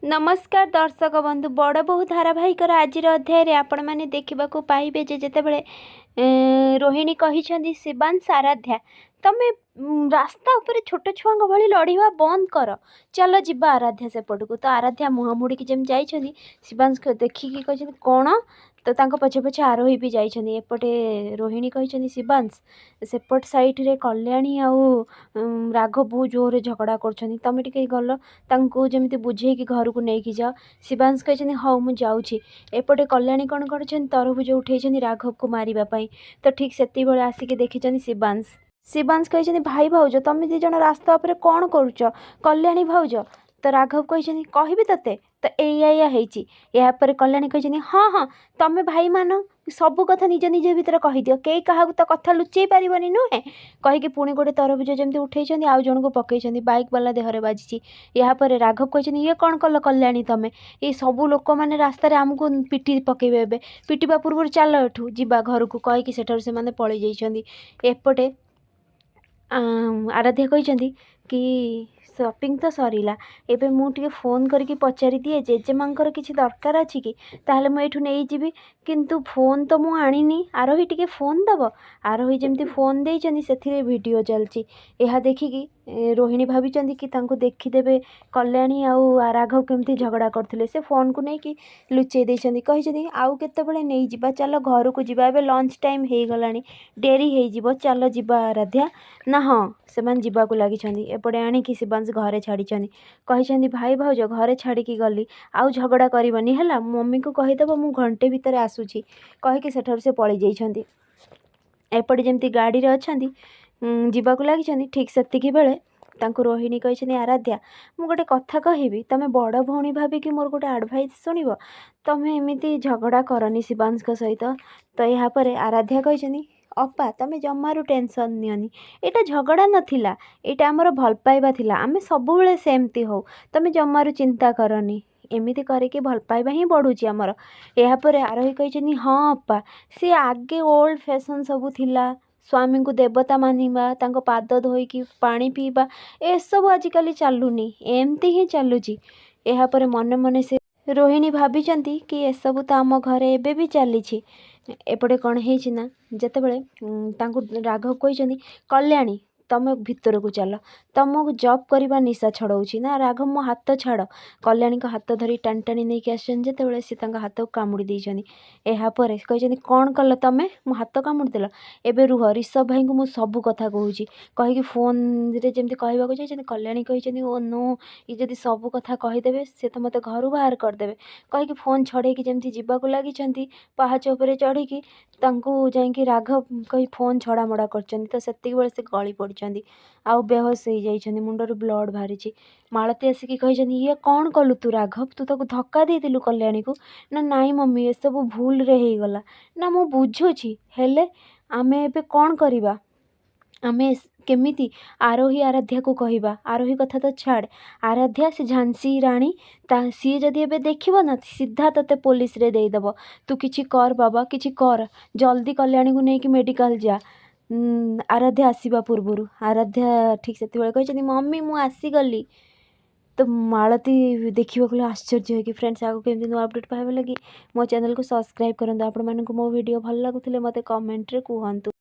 नमस्कार दर्शक बंधु बड़ बोहू धारावाहिकर आज अध्याय आपण मैंने देखा पाइबे जेतेबेले रोहिणी कही शिवांश आराध्या तमें रास्ता उपर छोट छुआ भली लड़वा बंद कर चल जीवा आराध्या सेपट को तो आराध्या मुह मुड़िकी जमी जाइए शिवांश देखिकी कही कौन तो पछे पछे आरोही भी जाइए एपटे रोहिणी कही शिवांश सेपट साइड रे कल्याणी आउ राघव बहुत जोर झगड़ा कर तमें टे गल जमी बुझे कि घर को लेकिन जाओ शिवांश कही हाँ मुझे एपटे कल्याणी कौन कर तरबुज उठे राघव को मारे तो ठीक से आसिक देखी शिवांश शिवांश कही भाई भाउज तुम दी जन रास्ता उपर कौन करुच कल्याणी भाउज तो राघव कही कहबी तते तो यापर कल्याणी कही हाँ हाँ तुम्हें भाई मान सब कथा निज निज भितर कहीदि कई क्या तो कथा लुचई पारनी नुहे कहीकि पुणी गोटे तरबुज जमी उठे आउ जन को पकई बाइक वाला देहरे बाजी यापर राघव कही ये कौन कल कल्याणी तुम ये सबू लोक मैंने रास्तार आमको पिटी पकईबे पिटिबा पूर्व चल एठू जीवा घर को कहीकि सेठार से माने पलि जाइछन्ती एपटे आराध्या कही कि शॉपिंग तो सरीला एबे मुझे फोन करके पचारि दिए जेजेमांकर किसी दरकार अच्छी कि ताहले मु एठू नहीं जीवी किंतु फोन तो मु आनिनी आरोही टिके फोन दब आरोही जमती फोन देइछन्ती सेथिरे वीडियो चलची यह देखिकी रोहिणी भाभी कि तांको देखीदेवे कल्याणी आउ राघव केमती झगड़ा करथिले से फोन को नहीं कि लुचई देइछन्ती कही आउ केतेबेले नहीं जिबा चल घर को जिबा एबे लंच टाइम हे गलानी डेरी हे जिवो चल जिबा आराध्या ना हाँ से जीवा को लगी एपटे आणिकी शिवांश घरे छाड़ी कही भाई भाउज घरे छाड़ी गली आउ झगड़ा करनी है मम्मी को कहीदेव मु घंटे भितर आसूची कहीकि सेठार से पलि जाइछन्ती एपटे जमती गाड़ी रे अछन्ती जीवा को लगी ठीक सेतिकी बेले तांको रोहिणी कही आराध्या मु गोटे कथा कहबी तमें बड़ भौणी भाविकी मोर गोटे आडभाइस शुणव तमें एमती झगड़ा करनी शिवांश सहित तो यापर आराध्या कही अपा तमें जमारू टेंशन नियनी एटा झगड़ा नथिला एटा आमर भल पाइबा थिला आमे सबु बेले सेमती हो तमें जमारू चिंता करनी एमिति करके भल पाइबा ही बढ़ुची आमर यापर आरोही कही हाँ अपा सी आगे ओल्ड फैशन सबू थिला स्वामी को देवता मानिबा तांको पाद धोईकी पानी पीबा ए सब आजिकल चलुनी एमती ही चलुची यापर मन मन से रोहिणी भाभी कि ए सब तो आम घरे एबे भी चली एपटे कौन है जितेबले राघव कही कल्याणी तुम भितर को चल तुमको जॉब करवा निशा छड़ाऊँ ना राघव मो हाथ छाड़ कल्याणी को हाथ धरी टाणी टाणी नहीं आसते सी हाथ को कामुड़ी देती यापर कही कौन कल तुम मो हाथ कामुड़देल एबे रुह ऋषभ भाई को मुझे सब कथा कहूँ कहीकि फोन रे जमी कहवाक चाहिए कल्याणी कही ओ नो ये जदि सब कथा कहीदेवे सी तो मत घर बाहर करदे कहीकि फोन छड़े जमी जावाक लगी पहाच उपर चढ़ी जाकि राघव कही फोन छड़ामड़ा कर तो से गली पड़ आउ बेहोश हो जाइछन्ती मुंडर ब्लड बाहरी मालती आसिकी कही ये कौन कलु तू राघव तू ताको धक्का देलु कल्याणी को ना नाई मम्मी ये सब भूल रे ही गला ना मु बुझुची हेले आमे एबे कौन करिबा आमे केमिति आरोही आराध्या को कहबा आरोही कथा तो छाड़ आराध्या से झांसी राणी सी जदि एबे देखिबो ना सीधा तते पुलिस रे देदेव तू किछि कर बाबा किछि कर जल्दी कल्याणी को लेकिन मेडिकल जा आराध्या आसवा पूर्वर आराध्या ठीक से कही मम्मी मु आसीगली तो मालती देखा आश्चर्य है कि फ्रेंड्स आगे केमती नुआ अपडेट पाइबा लगी मो चैनल को सब्सक्राइब करंतु आपण मानक मो वीडियो भल लगुले मते कमेंट रे कहंतु।